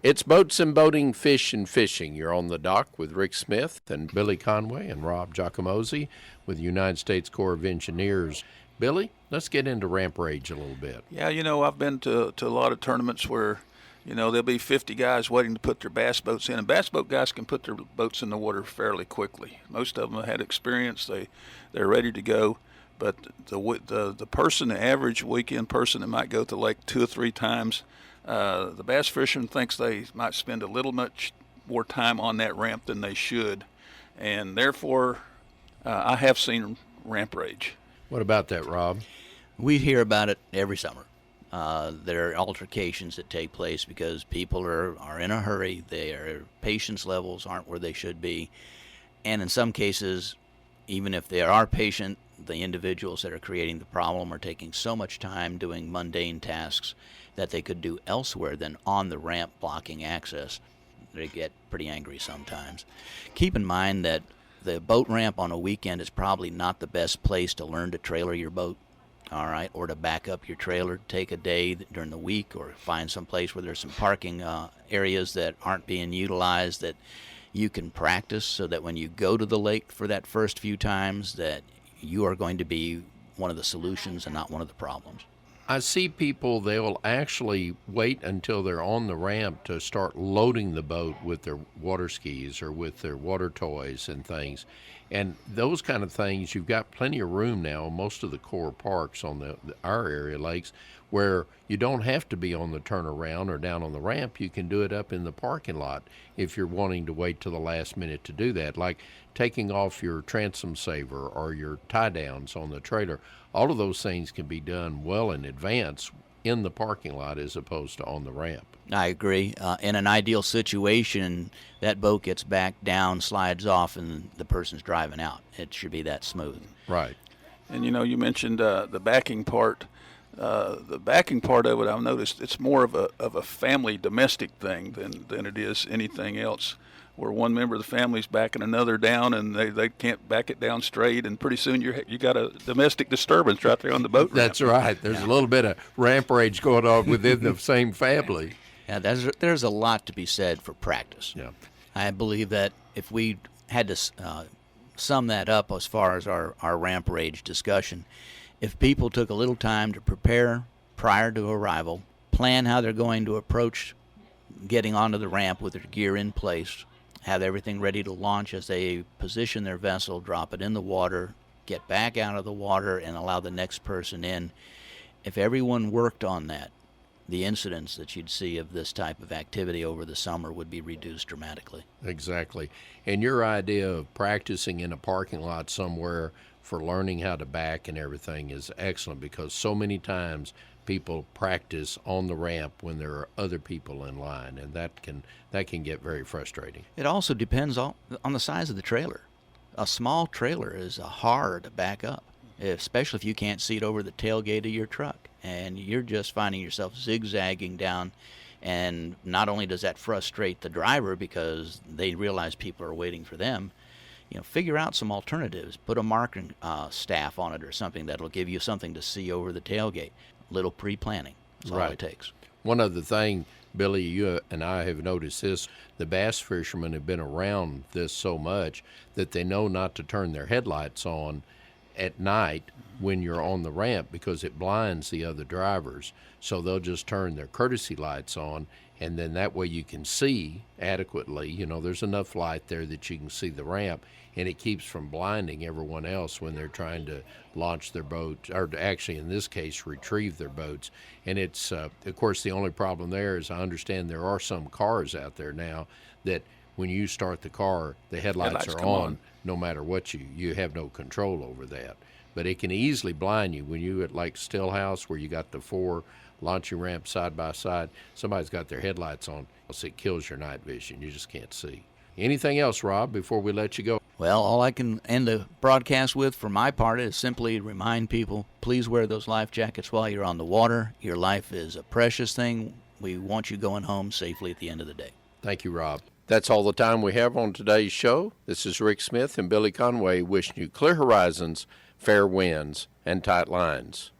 It's Boats and Boating, Fish and Fishing. You're on the dock with Rick Smith and Billy Conway and Rob Giacomosi with the United States Corps of Engineers. Billy, let's get into ramp rage a little bit. Yeah, I've been to a lot of tournaments where, there'll be 50 guys waiting to put their bass boats in. And bass boat guys can put their boats in the water fairly quickly. Most of them have had experience. They're ready to go. But the person, the average weekend person that might go to the lake 2 or 3 times, the bass fisherman thinks they might spend a little much more time on that ramp than they should. And therefore, I have seen ramp rage. What about that, Rob? We hear about it every summer. There are altercations that take place because people are in a hurry. Their patience levels aren't where they should be. And in some cases, even if they are patient, the individuals that are creating the problem are taking so much time doing mundane tasks that they could do elsewhere than on the ramp blocking access. They get pretty angry sometimes. Keep in mind that the boat ramp on a weekend is probably not the best place to learn to trailer your boat, all right, or to back up your trailer. Take a day during the week or find some place where there's some parking areas that aren't being utilized that you can practice so that when you go to the lake for that first few times that you are going to be one of the solutions and not one of the problems. I see people, they will actually wait until they're on the ramp to start loading the boat with their water skis or with their water toys and things. And those kind of things, you've got plenty of room now in most of the core parks on our area lakes where you don't have to be on the turnaround or down on the ramp. You can do it up in the parking lot if you're wanting to wait till the last minute to do that, like taking off your transom saver or your tie downs on the trailer. All of those things can be done well in advance in the parking lot as opposed to on the ramp. I agree. In an ideal situation, that boat gets back down, slides off, and the person's driving out. It should be that smooth. Right. And you mentioned the backing part. The backing part of it, I've noticed it's more of a family domestic thing than it is anything else, where one member of the family's backing another down and they can't back it down straight, and pretty soon you got a domestic disturbance right there on the boat ramp. That's right. There's a little bit of ramp rage going on within the same family. Yeah, there's a lot to be said for practice. Yeah. I believe that if we had to sum that up as far as our ramp rage discussion, if people took a little time to prepare prior to arrival, plan how they're going to approach getting onto the ramp with their gear in place, have everything ready to launch as they position their vessel, drop it in the water, get back out of the water, and allow the next person in. If everyone worked on that, the incidence that you'd see of this type of activity over the summer would be reduced dramatically. Exactly. And your idea of practicing in a parking lot somewhere for learning how to back and everything is excellent, because so many times people practice on the ramp when there are other people in line, and that can get very frustrating. It also depends on the size of the trailer. A small trailer is hard to back up, especially if you can't see it over the tailgate of your truck, and you're just finding yourself zigzagging down. And not only does that frustrate the driver because they realize people are waiting for them, figure out some alternatives. Put a marking staff on it or something that'll give you something to see over the tailgate. Little pre-planning is all it takes. One other thing, Billy, you and I have noticed this. The bass fishermen have been around this so much that they know not to turn their headlights on at night when you're on the ramp because it blinds the other drivers. So they'll just turn their courtesy lights on, and then that way you can see adequately. There's enough light there that you can see the ramp, and it keeps from blinding everyone else when they're trying to launch their boat, or actually in this case retrieve their boats. And it's of course the only problem there is I understand there are some cars out there now that when you start the car the headlights are on no matter what. You have no control over that, but it can easily blind you when you at like Stillhouse where you got the 4 launching ramps side by side. Somebody's got their headlights on, so it kills your night vision. You just can't see. Anything else, Rob, before we let you go? Well, all I can end the broadcast with for my part is simply remind people, please wear those life jackets while you're on the water. Your life is a precious thing. We want you going home safely at the end of the day. Thank you, Rob. That's all the time we have on today's show. This is Rick Smith and Billy Conway wishing you clear horizons, fair winds, and tight lines.